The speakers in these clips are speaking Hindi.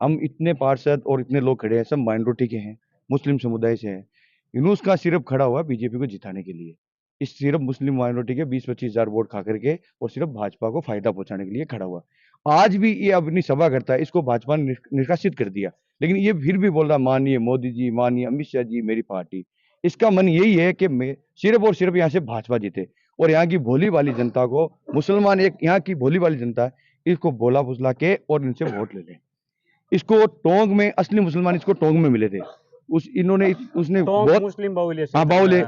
हम इतने पार्षद और इतने लोग खड़े हैं, सब माइनॉरिटी के हैं, मुस्लिम समुदाय से हैं। यूनुस खान सिर्फ खड़ा हुआ बीजेपी को जिताने के लिए, इस सिर्फ मुस्लिम माइनॉरिटी के 20-25 हजार वोट खा करके, और सिर्फ भाजपा को फायदा पहुंचाने के लिए खड़ा हुआ। आज भी ये अपनी सभा करता है, इसको भाजपा ने निष्कासित कर दिया, लेकिन ये फिर भी बोल रहा माननीय मोदी जी, माननीय अमित शाह जी मेरी पार्टी। इसका मन यही है कि मैं सिर्फ और सिर्फ यहाँ से भाजपा जीते, और यहाँ की भोली वाली जनता को, मुसलमान एक यहाँ की भोली वाली जनता है, इसको बोला फुसला के और इनसे वोट ले लें। इसको टोंक में असली मुसलमान इसको टोंक में मिले थे, उसने बहुत मुस्लिम बाहुल्य हाँ बाउले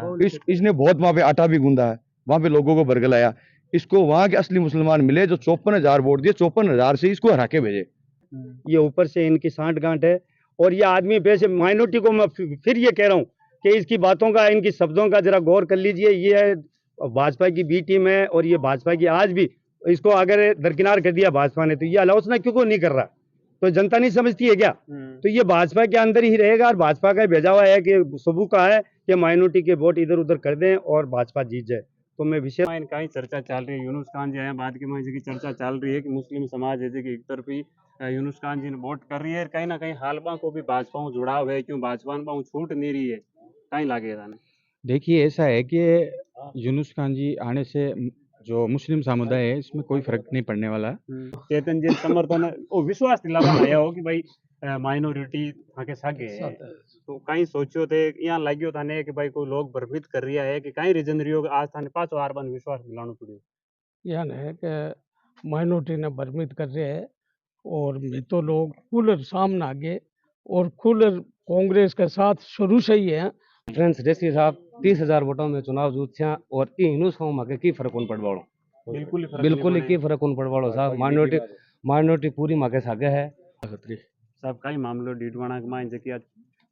इसने बहुत वहां पे आटा भी गूंदा है, वहां पे लोगों को बरगलाया। इसको वहां के असली मुसलमान मिले जो 54,000 वोट दिए, 54,000 से इसको हरा के भेजे। ये ऊपर से इनकी सांठ-गांठ है, और ये आदमी वैसे माइनॉरिटी को मैं फिर ये कह रहा हूँ कि इसकी बातों का, इनकी शब्दों का जरा गौर कर लीजिए। ये भाजपा की बी टीम है, और ये भाजपा की आज भी, इसको अगर दरकिनार कर दिया भाजपा ने, तो ये आलोचना क्यों नहीं कर रहा? तो जनता नहीं समझती है क्या? तो ये भाजपा के अंदर ही रहेगा, और भाजपा का भेजा हुआ है कि सबू का है कि माइनॉरिटी के वोट इधर उधर कर दें और भाजपा जीत जाए। तो मैं विशेष कहीं चर्चा चल रही है, यूनुस खान जी आया बाद के में की चर्चा चल रही है कि मुस्लिम समाज है कि एक तरफी यूनुस खान जी ने वोट कर रही है, कहीं ना कहीं हालबा को भी भाजपा में जुड़ाव है, क्यों भाजपा में छूट नहीं रही है, कहीं लागे था। देखिए ऐसा है कि यूनुस खान जी आने से जो मुस्लिम समुदाय है इसमें कोई फर्क नहीं पड़ने वाला। चेतन जी समर्थन वो विश्वास दिलावा आया हो कि भाई माइनॉरिटी आके सागे है, तो कहीं सोचो थे यहाँ लग्यो था ने कि भाई कोई लोग भ्रमित कर रिया है कि कहीं रीजन रियो आज थाने पांचो हार बन विश्वास दिलाना पड़ियो। यह है कि माइनॉरिटी ने भ्रमित कर रहे हैं, और मैं तो लोग खुलर सामने आगे और खुलर कांग्रेस के साथ शुरू से ही है। फ्रेंड्स रेसी साहब 30,000 वोटों में चुनाव जीत छा, और ई हिंदू सौ माके की फर्क कोन पड़वाड़ो, बिल्कुल की फर्क कोन पड़वाड़ो साहब। माइनॉरिटी पूरी माके सागे है। सब कई मामलों डीडवाना में जैसे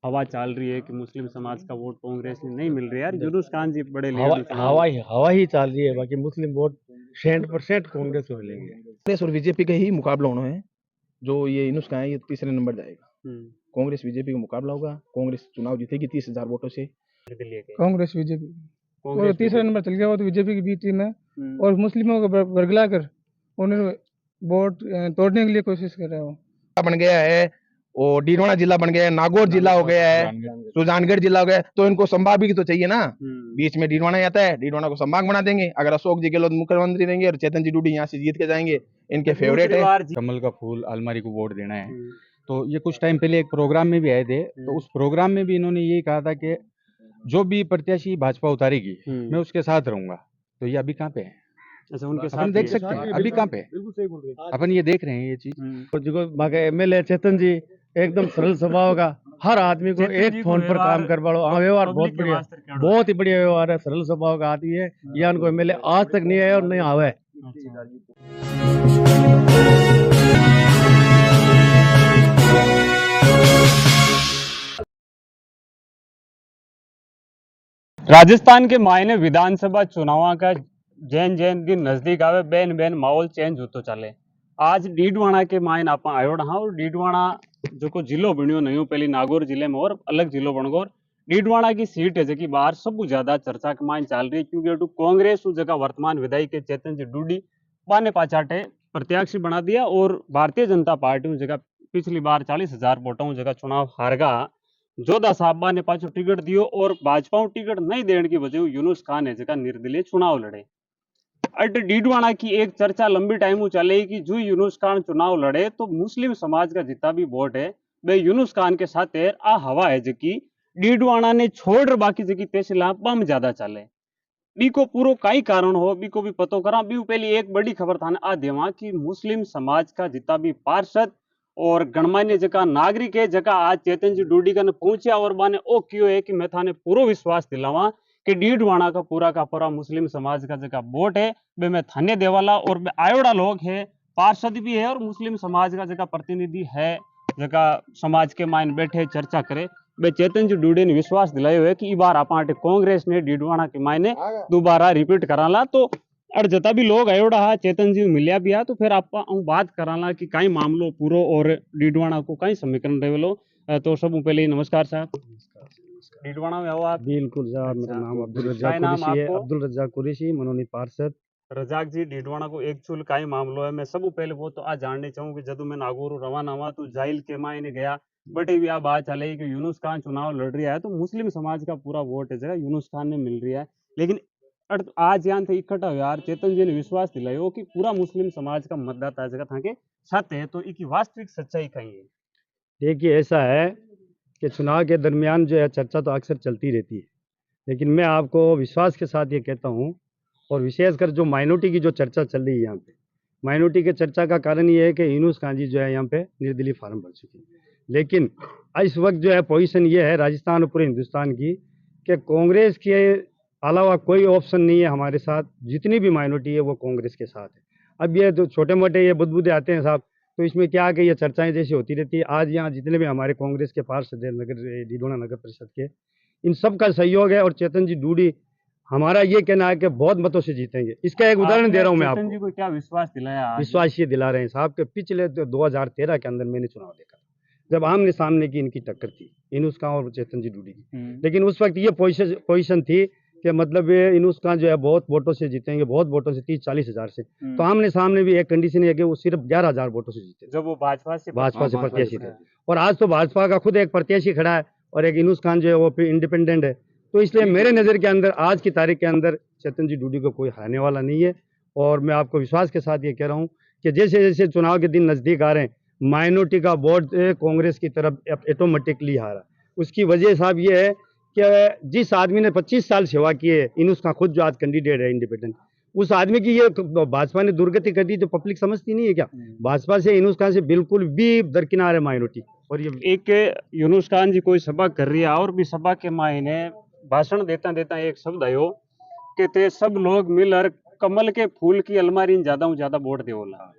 हवा चल रही है कि मुस्लिम समाज का वोट कांग्रेस में नहीं मिल रहा है यार, यूनुस खान जी बड़े हवा ही चल रही है, बाकी मुस्लिम वोट 100% कांग्रेस को मिलेंगे। कांग्रेस और बीजेपी का ही मुकाबला होना है। जो ये यूनुस खान है ये तीसरे नंबर जाएगा। कांग्रेस बीजेपी का मुकाबला होगा, कांग्रेस चुनाव जीतेगी 30,000 वोटों से। कांग्रेस बीजेपी और तीसरा नंबर चल गया, वो तो बीजेपी की बी टीम है, और मुस्लिमों को बरगला कर उन्हें वोट तोड़ने के लिए कोशिश कर रहा हूँ। बन गया है, और डीडवाना जिला बन गया है, नागौर जिला हो गया है, सुजानगढ़ जिला हो गया है, तो इनको संभाग भी तो चाहिए ना। बीच में डीडवाना आता है, डीडवाना को संभाग बना देंगे। अगर अशोक जी गहलोत मुख्यमंत्री रहेंगे और चेतन जी डूडी यहाँ से जीत के जाएंगे, इनके फेवरेट है। कमल का फूल अलमारी को वोट देना है, तो ये कुछ टाइम पहले एक प्रोग्राम में भी आए थे, तो उस प्रोग्राम में भी इन्होंने यही कहा था कि जो भी प्रत्याशी भाजपा उतारेगी मैं उसके साथ रहूंगा। तो ये अभी कहाँ पे है? अच्छा, उनके साथ अपन देख सकते हैं अभी कहाँ पे है, अपन ये देख रहे हैं ये चीज। जो एमएलए चेतन जी एकदम सरल स्वभाव का, हर आदमी को एक फोन पर काम करवाओ। व्यवहार बहुत बढ़िया, बहुत ही बढ़िया व्यवहार है, सरल स्वभाव का आदमी है। यह उनको एमएलए आज तक नहीं आया और नहीं आवे। राजस्थान के मायने विधानसभा चुनाव का जैन जैन दिन नजदीक आवे बैन बैन माहौल चेंज होतो चले। आज डीडवाना के मायने आप आयोड हाँ, और डीडवाना जो को जिलो बनियो नहीं पहले नागौर जिले में और अलग जिलो बन गो। डीडवाना की सीट है जबकि बाहर सब ज्यादा चर्चा के मायने चल रही है, क्योंकि कांग्रेस उस जगह वर्तमान विधायक के चेतन जी डूडी बाने पाचाटे प्रत्याशी बना दिया, और भारतीय जनता पार्टी उस जगह पिछली बार 40,000 वोटों जगह चुनाव हारगा जोधा साहबा ने पाछो टिकट दियो, और भाजपा टिकट नहीं देने की वजह यूनुस खान है जगह निर्दलीय चुनाव लड़े। अट डीडवाना की एक चर्चा लंबी टाइम चले कि जो यूनुस खान चुनाव लड़े तो मुस्लिम समाज का जितना भी वोट है वे यूनुस खान के साथ है। आ हवा है जकी डीडवाना ने छोड़ बाकी जकी तहसील बम ज्यादा चले। बी को पूरो कई कारण हो बी को भी पतो करा। बी पहले एक बड़ी खबर थाने आ देवा कि मुस्लिम समाज का जितना भी पार्षद और गणमान्य जगह नागरिक है जगह आज चेतन जी डूडी का पहुंचा, और माने ओ क्यों है कि मैं थाने पूरा विश्वास दिलावा कि डीडवाना का पूरा मुस्लिम समाज का जगह वोट है वे मैं थाने देवाला, और आयोड़ा लोग है, पार्षद भी है और मुस्लिम समाज का जगह प्रतिनिधि है जगह समाज के मायने बैठे चर्चा करे। वे चेतन जी डूडी ने विश्वास दिलायो है कि बार आप कांग्रेस ने डीडवाना के मायने दोबारा रिपीट कराला। तो और जता भी लोग आयोड़ा हा चेतन जी मिलिया भी हा, तो फिर आप बात कराला कि कई मामलो पूरो और डीडवाना को कई समीकरण रेवेलो। तो सब पहले नमस्कार साहब। डीडवाना में हो आप? बिल्कुल साहब, मेरा नाम अब्दुल रज्जाक कुरैशी है, अब्दुल रज्जाक कुरैशी, मनोनीत पार्षद रजाक जी डीडवाना को एक्चुअल का ही मामलो है। मैं सबू पहले वो तो आज जानने चाहूँ कि जदू मैं नागौर रवाना हुआ तो जाइल के मायने गया बटे भी आ बात चले कि यूनुस खान चुनाव लड़ रहा है तो मुस्लिम समाज का पूरा वोट है जगह यूनुस खान ने मिल रही है। लेकिन आज यहाँ थे इकट्ठा हुआ यार चेतन जी ने विश्वास दिलायो कि पूरा मुस्लिम समाज का मतदाता जगह था के साथ है तो इसकी वास्तविक सच्चाई कहीं है। देखिए ऐसा है कि चुनाव के दरमियान जो है चर्चा तो अक्सर चलती रहती है, लेकिन मैं आपको विश्वास के साथ ये कहता हूँ, और विशेषकर जो माइनॉरिटी की जो चर्चा चल रही है यहाँ पे, माइनॉरिटी के चर्चा का कारण ये है कि यूनुस खान जी जो है यहाँ पे निर्दलीय फार्म भर चुके हैं। लेकिन इस वक्त जो है पोजीशन ये है राजस्थान और पूरे हिंदुस्तान की कि कांग्रेस के अलावा कोई ऑप्शन नहीं है हमारे साथ। जितनी भी माइनॉरिटी है वो कांग्रेस के साथ है। अब ये जो छोटे मोटे ये बुदबुदे आते हैं साहब, तो इसमें क्या कि ये चर्चाएं जैसी होती रहती है। आज यहाँ जितने भी हमारे कांग्रेस के पार्षद है नगर डीडवाना नगर परिषद के, इन सब का सहयोग है और चेतन जी डूडी हमारा ये कहना है कि बहुत मतों से जीतेंगे। इसका एक उदाहरण दे रहा हूँ मैं चेतन जी आपको। को क्या विश्वास दिलाया आज? विश्वास ये दिला रहे हैं साहब के पिछले 2013 के अंदर मैंने चुनाव देखा जब आमने सामने की इनकी टक्कर थी यूनुस खान और चेतन जी डूडी की। लेकिन उस वक्त ये पोजीशन थी कि मतलब ये यूनुस खान जो है बहुत वोटों से जीतेंगे, बहुत वोटों से 30-40 हजार से। तो आमने सामने भी एक कंडीशन है कि वो सिर्फ 11,000 वोटों से जीते जब वो भाजपा से प्रत्याशी थे। और आज तो भाजपा का खुद एक प्रत्याशी खड़ा है और एक यूनुस खान जो है वो इंडिपेंडेंट है। तो इसलिए मेरे नज़र के अंदर आज की तारीख के अंदर चेतन जी डूडी को कोई हराने वाला नहीं है। और मैं आपको विश्वास के साथ ये कह रहा हूँ कि जैसे जैसे चुनाव के दिन नज़दीक आ रहे हैं माइनॉरिटी का वोट कांग्रेस की तरफ ऑटोमेटिकली आ रहा है। उसकी वजह साहब ये है कि जिस आदमी ने 25 साल सेवा की है, यूनुस खान खुद जो आज कैंडिडेट है इंडिपेंडेंट, उस आदमी की ये भाजपा ने दुर्गति कर दी तो पब्लिक समझती नहीं है क्या? भाजपा से यूनुस खान से बिल्कुल भी दरकिनार है माइनॉरिटी। और ये एक यूनुस खान जी कोई सभा कर रही है और भी सभा के मायने भाषण देता देता एक शब्द आयो कि ते सब लोग मिलकर कमल के फूल की अलमारी ने ज्यादा वोट देवला।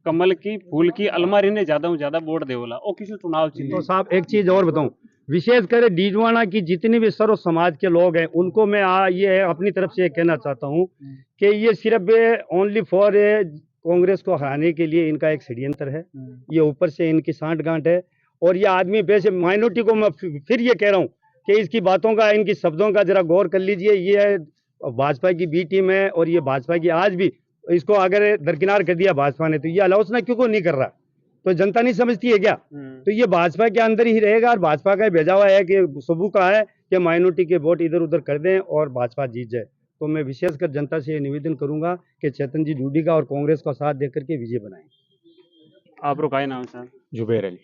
कमल की फूल की अलमारी ने ज्यादा वोट देवला और किसी चुनाव तो चिन्ह। साहब एक चीज और बताऊं, विशेषकर डीडवाना की जितनी भी सर्व समाज के लोग हैं उनको मैं ये अपनी तरफ से कहना चाहता हूं कि ये सिर्फ ओनली फॉर कांग्रेस को हराने के लिए इनका एक षड्यंत्र है। ये ऊपर से इनकी सांठगांठ है। और ये आदमी वैसे माइनॉरिटी को मैं फिर ये कह रहा हूँ कि इसकी बातों का इनकी शब्दों का जरा गौर कर लीजिए। ये भाजपा की बी टीम है और ये भाजपा की आज भी इसको अगर दरकिनार कर दिया भाजपा ने तो ये आलोचना क्यों नहीं कर रहा? तो जनता नहीं समझती है क्या? तो ये भाजपा के अंदर ही रहेगा और भाजपा का भेजा हुआ है कि सबू का है कि माइनॉरिटी के वोट इधर उधर कर दें और भाजपा जीत जाए। तो मैं विशेषकर जनता से निवेदन करूंगा कि चेतन जी डूडी का और कांग्रेस का साथ देकर के विजय बनाएं। आपको का नाम सर? जुबेर अली।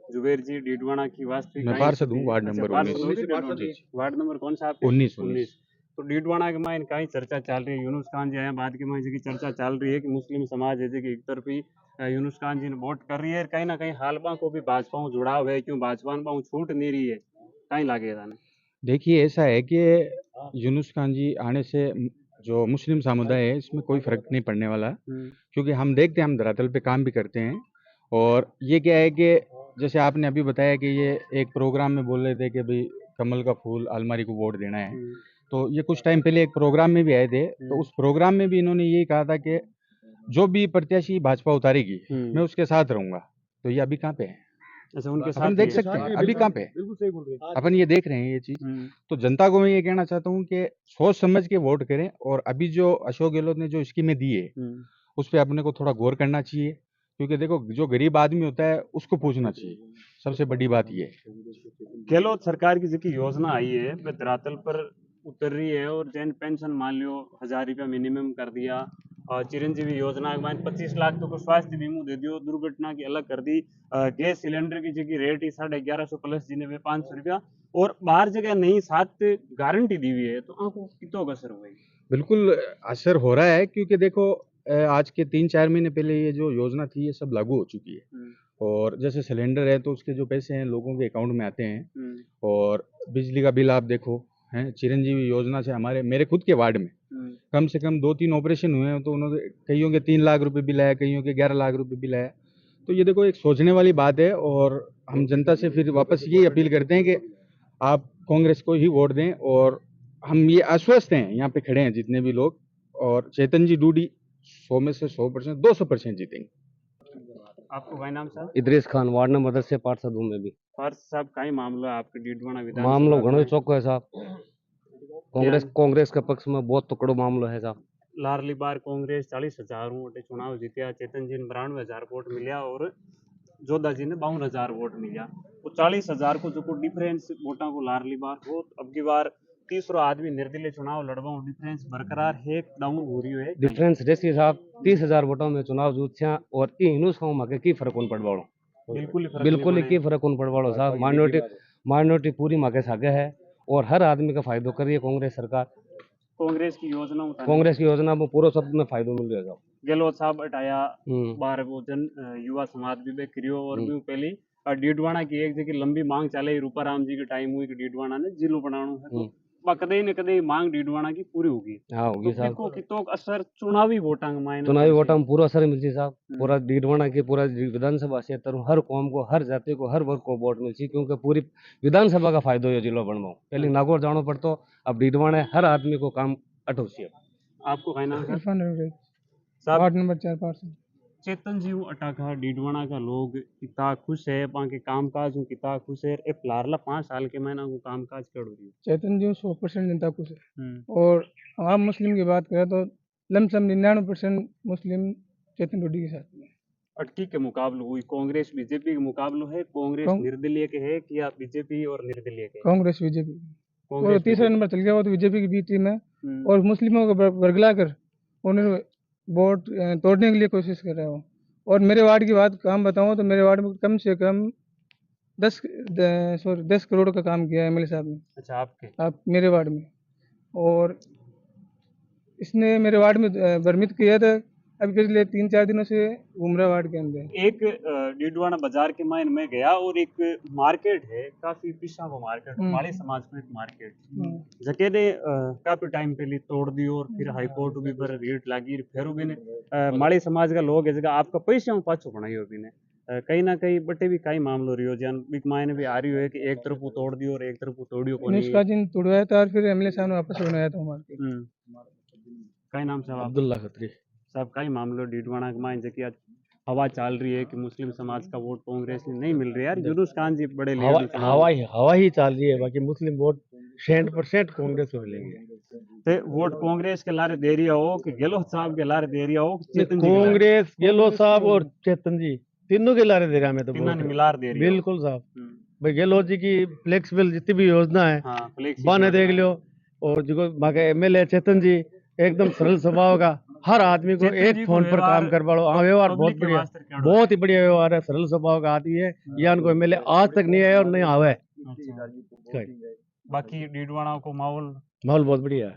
जुबेर जी डीडवाना की वास्तविक मैं पार्षद हूँ वार्ड नंबर 19। वार्ड नंबर कौन सा आपके? 19। तो डीडवाना के मायने कहीं चर्चा चल रही है यूनुस खान जी आए बाद के मायने की चर्चा चल रही है कि मुस्लिम समाज है कि एक तरफी यूनुस खान जी ने वोट कर रही है कहीं ना कहीं हालबा को भी भाजपा में जुड़ाव है क्यों भाजपा में छूट नहीं रही है कहीं लागे था। देखिए ऐसा है कि यूनुस खान जी आने से जो मुस्लिम समुदाय है इसमें कोई फर्क नहीं पड़ने वाला, क्योंकि हम देखते हैं हम धरातल पे काम भी करते हैं। और ये क्या है कि जैसे आपने अभी बताया कि ये एक प्रोग्राम में बोल रहे थे कि भाई कमल का फूल अलमारी को वोट देना है, तो ये कुछ टाइम पहले एक प्रोग्राम में भी आए थे। तो उस प्रोग्राम में भी इन्होंने यही कहा था कि जो भी प्रत्याशी भाजपा उतारेगी मैं उसके साथ रहूंगा। तो ये अभी कहाँ पे है? अच्छा उनके अपन साथ देख सकते हैं अभी कहाँ पे है? बिल्कुल सही बोल रहे हैं। अपन ये देख रहे हैं ये चीज। तो जनता को मैं ये कहना चाहता हूँ कि सोच समझ के वोट करें। और अभी जो अशोक गहलोत ने जो स्कीमें दी है उस पर अपने को थोड़ा गौर करना चाहिए, क्योंकि देखो जो गरीब आदमी होता है उसको पूछना चाहिए। सबसे बड़ी बात ये है गहलोत सरकार की जो योजना आई है वह धरातल पर उतर रही है और जैन पेंशन मान लो 1,000 रुपया मिनिमम कर दिया और चिरंजीवी योजना के बाद 25 लाख तो स्वास्थ्य बीमा दे दियो, दुर्घटना की अलग कर दी, गैस सिलेंडर की जगह रेट ही 1150 प्लस जिन्हें में 500 रुपया और बाहर जगह नहीं साथ गारंटी दी हुई है। तो आपको कितना असर होगा? बिल्कुल असर हो रहा है, क्योंकि देखो आज के 3-4 महीने पहले ये जो योजना थी ये सब लागू हो चुकी है। और जैसे सिलेंडर है तो उसके जो पैसे हैं लोगों के अकाउंट में आते हैं। और बिजली का बिल आप देखो हैं, चिरंजीवी योजना से मेरे खुद के वार्ड में कम से कम 2-3 ऑपरेशन हुए हैं, तो उन्होंने कईयों के 3 लाख रुपए बिल आया, कईयों के 11 लाख रुपए बिल आया। तो ये देखो एक सोचने वाली बात है। और हम जनता से फिर वापस यही अपील करते हैं कि आप कांग्रेस को ही वोट दें। और हम ये आश्वस्त हैं यहाँ पे खड़े हैं जितने भी लोग, और चेतन जी डूडी 100 में से 100%, 200% जीतेंगे। आपको भाई नाम साहब? इद्रिस खान वार्ड नंबर 10 से पार्षद हूँ मैं भी। पार्थ साहब का ही मामला है आपके डीडवाना विधान मामलो घणो चौको है साहब। कांग्रेस के पक्ष में बहुत तकड़ो मामलो है साहब। लारली बार कांग्रेस 40,000 वोट चुनाव जीतिया, चेतन जी ने 92,000 वोट मिलिया और जोधा जी ने 52,000 वोट मिलिया। तो 40,000 को जो डिफरेंस वोटा को लारली बार हो, अब की बार तीसरो आदमी निर्दलीय चुनाव लड़वा डिफरेंस बरकरार है, डाउन हो रही है। डिफरेंस रेसी साहब 30,000 वोटों में चुनाव जीत्या और ई हिंदूस खाओ माके की फर्क कोन पड़वाड़ो, बिल्कुल ही की फर्क कोन पड़वाड़ो साहब। माइनॉरिटी पूरी माके सागे है और हर आदमी का फायदो कर रही है कांग्रेस सरकार। कांग्रेस की योजना में पूरा सब में फायदो मिल रहा है। गहलोत साहब हटाया, बार वो जन युवा समाज भी करियो और भी पहली डीडवाना की एक जगह लंबी मांग चले, रूपाराम जी के टाइम हुई कि डीडवाना ने जिलो बनाना है, तो कदे न कदे मांग डीडवाना की पूरी होगी। हाँ होगी साहब। को कितो असर चुनावी वोटां में चुनावी वोटां में पूरा असर मिलती साहब। पूरा डीडवाना की पूरा विधानसभा क्षेत्र हर कौम को, हर जाति को, हर वर्ग को वोट मिलती, क्योंकि पूरी विधानसभा का फायदो ये जिलो बनवाओ। पहले नागौर जाना पड़तो, अब डीडवाना हर आदमी को काम अटोसी। आपको कहना है इरफान अहमद, साहब? वार्ड नंबर 4 पार्षद। चेतन जी अटाखा डीडवाना का लोग कितना खुश है, वहाँ के कामकाज कितना खुश है, ए लारला 5 साल के महीना को कामकाज कर रही है। चेतन जी 100% जनता खुश है। और आम मुस्लिम की बात करें तो लमसम 99% मुस्लिम चेतन डोडी के साथ में। अटकी के मुकाबले हुई कांग्रेस बीजेपी के मुकाबले है, कांग्रेस निर्दलीय के है कि या बीजेपी और निर्दलीय के? कांग्रेस बीजेपी और तीसरा नंबर चल गया वो तो बीजेपी की बी टीम है और मुस्लिमों को बरगला कर उन्हें वोट तोड़ने के लिए कोशिश कर रहा हूँ। और मेरे वार्ड की बात काम बताऊँ तो मेरे वार्ड में कम से कम 10 करोड़ का काम किया है एमएलए साहब ने। अच्छा, आप मेरे वार्ड में, और इसने मेरे वार्ड में भ्रमित किया था। अभी पिछले 3-4 दिनों से घूम रहा वार्ड के अंदर। एक डीडवाना बाजार के मायने में गया और एक मार्केट है, काफी पिछा वो मार्केट, माली समाज को एक मार्केट जके ने काफी टाइम पहले तोड़ दी और फिर हाई कोर्ट भी पर रेट लागी, फिर भी ने माली समाज का लोग है जगह आपका पैसे पाछो बनाई हो भी ने कहीं ना कहीं बटे भी कई मामलो रही हो जन बिग मायने भी आ रही है कि एक तरफ तोड़ दी और एक तरफ तोड़ियो को नहीं। उसका जिन तोड़वाया था और फिर एमएलए साहब ने वापस बनाया था मार्केट। कई नाम साहब? अब्दुल्ला खत्री साहब, कई मामलो डीडवाना के मायने जकी हवा चल रही है कि मुस्लिम समाज का वोट कांग्रेस में नहीं मिल रहा है यार, यूनुस खान जी बड़े हवा ही चल रही है, बाकी मुस्लिम वोट 100% कांग्रेस को मिलेंगे। ते वोट कांग्रेस के लारे दे रही हो कि गहलोत साहब के लारे दे रही हो? चेतन जी कांग्रेस, गहलोत साहब और चेतन जी तीनों के लारे दे रहा मैं तो मिलार दे रही हो। बिल्कुल साहब। भाई गहलोत जी की फ्लेक्सिबल जितनी भी योजना है बने देख लो, और जो एमएलए चेतन जी एकदम सरल स्वभाव का, हर आदमी को एक फोन पर काम करवाओ। हाँ, व्यवहार बहुत बढ़िया, बहुत ही बढ़िया व्यवहार है, सरल स्वभाव का आदमी है। या उनको एमएलए आज तक नहीं आया और नहीं आवे। बाकी डीडवाना को माहौल बहुत बढ़िया है।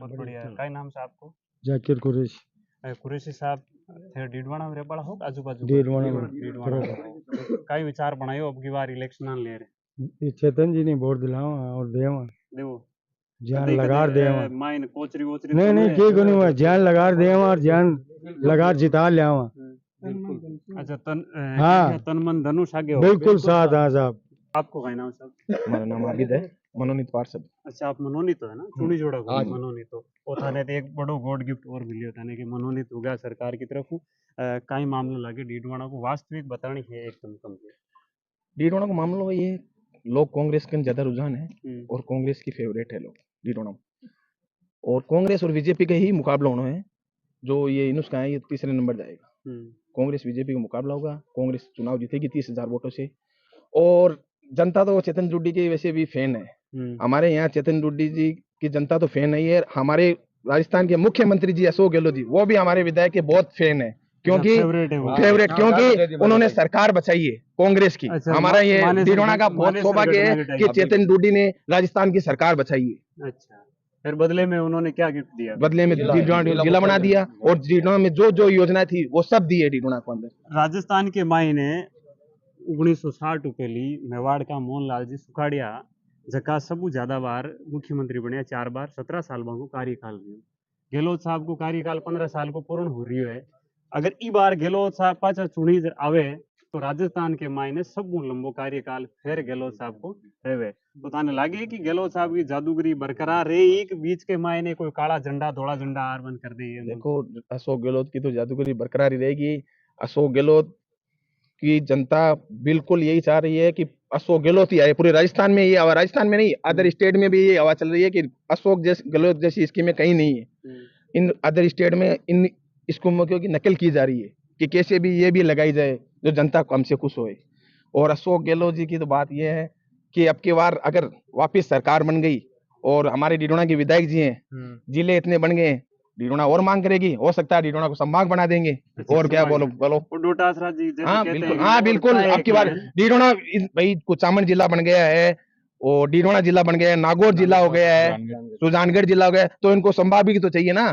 क्या नाम से आपको? जाकिर कुरैशी साहब, थे डीडवाना में बड़ा हो आजू बाजू डीडवाना कई विचार बनायो अब की बार इलेक्शन ले रहे? चेतन जी ने वोट दिलावा और देवा देवो जान लगा देवा। माइन कोचरी वोचरी नहीं ठीक नहीं हुआ, जान लगा देवा और जान लगा जिता लियावा। अच्छा, तन मन धनुष आगे हो बिल्कुल साथ। हाँ साहब। आपको कहना है साहब? हमारा नाम आबिद है, मनोनीत पार्षद। अच्छा, आप मनोनीत है ना? चुनी जोड़ा को मनोनीत हो वो थाने तो एक बड़ो गोड गिफ्ट और मिलियो थाने कि मनोनीत हो गया सरकार की तरफ। कई मामला लगे डीडवाना को वास्तविक बतानी है एकदम कम। डीडवाना को मामला ये लोग कांग्रेस के ज्यादा रुझान है और कांग्रेस की फेवरेट है लोग डीडवाना, और कांग्रेस और बीजेपी का ही मुकाबला होना है। जो ये यूनुस का है ये तीसरे नंबर जाएगा। कांग्रेस बीजेपी का मुकाबला होगा, कांग्रेस चुनाव जीतेगी 30,000 वोटों से। और जनता तो चेतन डुड्डी के वैसे भी फैन है। हमारे यहाँ चेतन डुड्डी जी की जनता तो फैन नहीं है। हमारे राजस्थान के मुख्यमंत्री जी अशोक गहलोत जी वो भी हमारे विधायक के बहुत फैन है, क्योंकि फेवरेट क्योंकि उन्होंने सरकार बचाई है कांग्रेस की। हमारा ये डीडवाना का बहुत सौभाग्य है कि चेतन डुड्डी ने राजस्थान की सरकार बचाई है। अच्छा, फिर बदले में उन्होंने क्या गिफ्ट दिया? बदले में डीडवाना जिला बना दिया और डीडवाना में जो जो योजना थी वो सब दी है डीडवाना को अंदर। राजस्थान के मायने 1960 पहली मेवाड़ का मोहनलाल जी सुखाड़िया जका सबू ज्यादा बार मुख्यमंत्री बने 4 बार 17 साल को कार्यकाल रही। गहलोत साहब को कार्यकाल 15 साल को पूर्ण हो रही है। अगर ई बार गहलोत साहब पाचा चुनी आवे तो राजस्थान के मायने सब लंबो कार्यकाल फिर गहलोत साहब को रहे। तो ताने लागे कि गहलोत साहब की जादूगरी बरकरार रही कि बीच के मायने कोई काला झंडा धोला झंडा आर बंद कर दे? देखो, अशोक गहलोत की तो जादूगरी बरकरार ही रहेगी। अशोक गहलोत की जनता बिल्कुल यही चाह रही है कि अशोक गहलोत ही आए। पूरे राजस्थान में ये राजस्थान में नहीं, अदर स्टेट में भी ये हवा चल रही है कि अशोक गहलोत जैसी स्कीमें कहीं नहीं है। इन अदर स्टेट में इन स्कीमों की नकल की जा रही है कि कैसे भी ये भी लगाई जाए जो जनता को हमसे खुश होए। और अशोक गहलोत जी की तो बात यह है कि अब की बार अगर वापस सरकार बन गई और हमारे डिडोना के विधायक जी हैं, जिले इतने बन गए हैं, डिडोना और मांग करेगी, हो सकता है डिडोना को संभाग बना देंगे। और क्या बोलो बोलो। डोटासरा जी जैसे हाँ कहते बिल्कुल, हैं, हाँ और बिल्कुल। क्या है अब की कि बार डिडोना भाई कुचामन जिला बन गया है और डिडोना जिला बन गया है, नागौर जिला हो गया है, सुजानगढ़ जिला हो गया है, तो इनको संभाग भी तो चाहिए ना।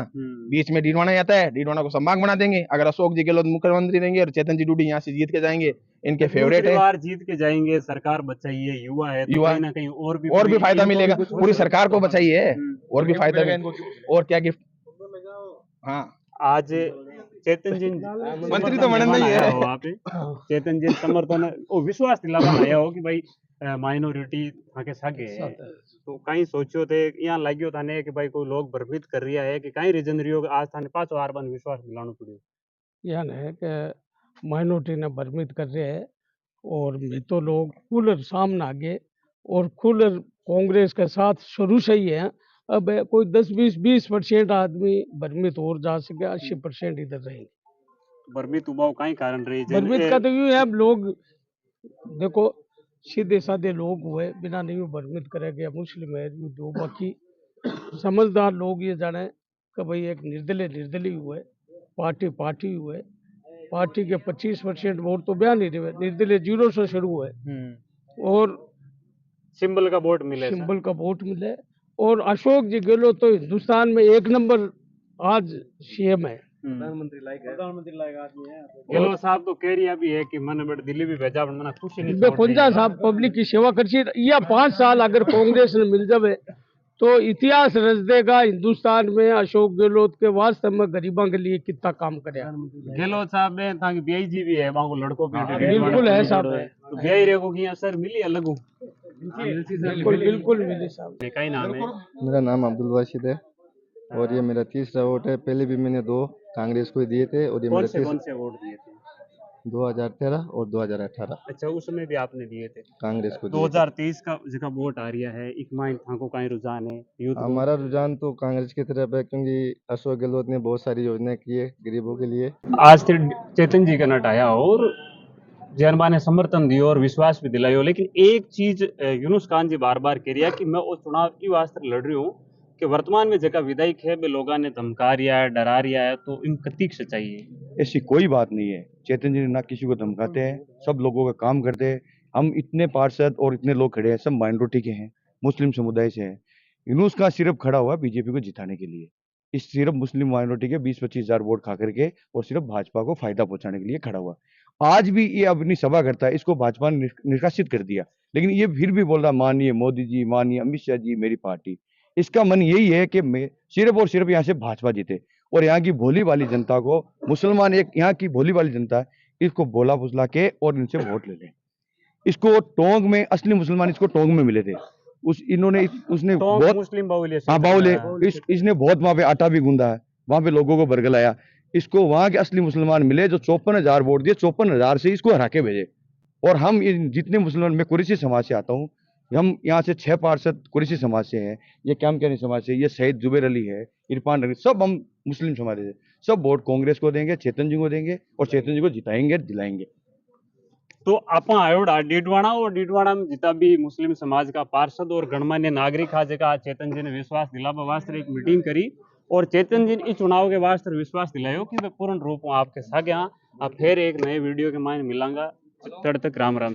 बीच में डिडोना आता है, डिडोना को संभाग बना देंगे। अगर अशोक जी गहलोत मुख्यमंत्री रहेंगे और चेतन जी डूडी यहाँ से जीत के जाएंगे, इनके फेवरेट है, बार जीत के जाएंगे, सरकार बचाइए, युवा है तो युवा कहीं ना कहीं और भी फायदा इनको भी मिलेगा। कुछ पूरी सरकार को बचाइए और भी फायदा और क्या गिफ्ट। हाँ आज चेतन जी मंत्री तो बनना ही है। वहाँ पे चेतन जी समर्थन वो विश्वास दिलावा आया हो कि भाई माइनॉरिटी आके सागे है, तो कहीं सोचो थे यहाँ लाग्यो थाने कि भाई कोई लोग भ्रमित कर रिया है कि कहीं रीजन रियो आज थाने 5 बार बन विश्वास दिलाना पड़ियो। यान है कि माइनॉरिटी ने भ्रमित कर रहे हैं और मैं तो लोग खुलर सामने आगे और खुलर कांग्रेस के साथ शुरू से ही है। अब कोई 10-20% आदमी भ्रमित और जा सके, 80% इधर रहेंगे। भ्रमित उबाव कहीं कारण रही भ्रमित का तो यूं है, अब लोग देखो सीधे साधे लोग हुए बिना नहीं भ्रमित करेंगे, मुस्लिम है जो बाकी समझदार लोग ये जाने कि भाई एक निर्दलीय हुए, पार्टी हुए, पार्टी के 25% वोट तो बयान नहीं रहे, निर्दलीय 0 से शुरू हुए और सिंबल का वोट मिले और अशोक जी गहलोत तो हिंदुस्तान में 1 नंबर आज सीएम है, प्रधानमंत्री लायक आदमी है। गहलोत साहब तो कह रिया भी है कि मन बड़ दिल्ली भी भेजा मना खुशी नहीं बेखुंजा साहब पब्लिक की सेवा कर या 5 साल अगर कांग्रेस ने मिल जावे तो इतिहास रच देगा हिंदुस्तान में अशोक गहलोत के वास्तव में गरीबों के लिए कितना काम करे। गहलोत साहब ने ताकि बीआई जी भी है वहां को लड़कों पे बिल्कुल है साहब, तो बीआई रेको की असर मिली अलग बिल्कुल मिले साहब। कहीं नाम है मेरा नाम अब्दुल वाशिद है और ये मेरा 3रा वोट है। पहले भी मैंने 2 कांग्रेस को ही दिए थे और ये कौन मेरा से वोट दिए थे? 2013 और 2018। अच्छा उसमें भी आपने दिए थे कांग्रेस को। 2023 का जगह वोट आ रहा है, एक माइंड था को कहीं रुझान है यूथ को? हमारा रुझान तो कांग्रेस की तरफ है क्योंकि अशोक गहलोत ने बहुत सारी योजनाएं की है गरीबों के लिए। आज फिर चेतन जी का नट आया और जनबा ने समर्थन दियो और विश्वास भी दिलायो, लेकिन एक चीज यूनुस खान जी बार बार कह रिया कि मैं उस चुनाव की वास्ते लड़ रही हूँ कि वर्तमान में जगह विधायक है वे लोगों ने धमका रिया है, डरा रिया है, तो इन कतीक सच्चाई है? ऐसी कोई बात नहीं है। चेतन जी ने ना किसी को धमकाते हैं, सब लोगों का काम करते हैं। हम इतने पार्षद और इतने लोग खड़े हैं, सब माइनॉरिटी के हैं, मुस्लिम समुदाय से हैं। यूनुस का सिर्फ खड़ा हुआ बीजेपी को जिताने के लिए। इस सिर्फ मुस्लिम माइनॉरिटी के 20-25 हजार वोट खा करके और सिर्फ भाजपा को फायदा पहुंचाने के लिए खड़ा हुआ। आज भी ये अपनी सभा करता है, इसको भाजपा ने निष्कासित कर दिया, लेकिन ये फिर भी बोल रहा माननीय मोदी जी, माननीय अमित शाह जी, मेरी पार्टी। इसका मन यही है कि मैं सिर्फ और सिर्फ यहाँ से भाजपा जीते और यहाँ की भोली वाली जनता को, मुसलमान एक यहाँ की भोली वाली जनता है, इसको बोला फुसला के और इनसे वोट ले लें। इसको टोंक में असली मुसलमान इसको टोंक में मिले थे, उसने बहुत मुस्लिम बाहुल्य हाँ बाहुल्य इसने बहुत वहां पे आटा भी गूंदा है, वहां पे लोगों को बरगलाया। इसको वहां के असली मुसलमान मिले जो 54,000 वोट दिए, 54,000 से इसको हरा के भेजे। और हम जितने मुसलमान, मैं कुरैशी समाज से आता हूँ, हम यहाँ से 6 पार्षद कुरैशी समाज से हैं, ये क्यामक्यानी समाज से, ये शहीद जुबैर अली है, इरफान अली, सब हम मुस्लिम समाज से। सब वोट कांग्रेस को देंगे, चेतन जी को देंगे और चेतन जी को जिताएंगे, दिलाएंगे। तो आप आयोड़ा डीडवाणा और डीडवाणा में जितना भी मुस्लिम समाज का पार्षद और गणमान्य नागरिक आज का चेतन जी ने विश्वास दिलावा वास्ते एक मीटिंग करी और चेतन जी ने इस चुनाव के वास्ते विश्वास दिलायो कि मैं पूर्ण रूप में आपके साथ यहाँ फिर एक नए वीडियो के मायने मिलांगा। तब तक राम राम।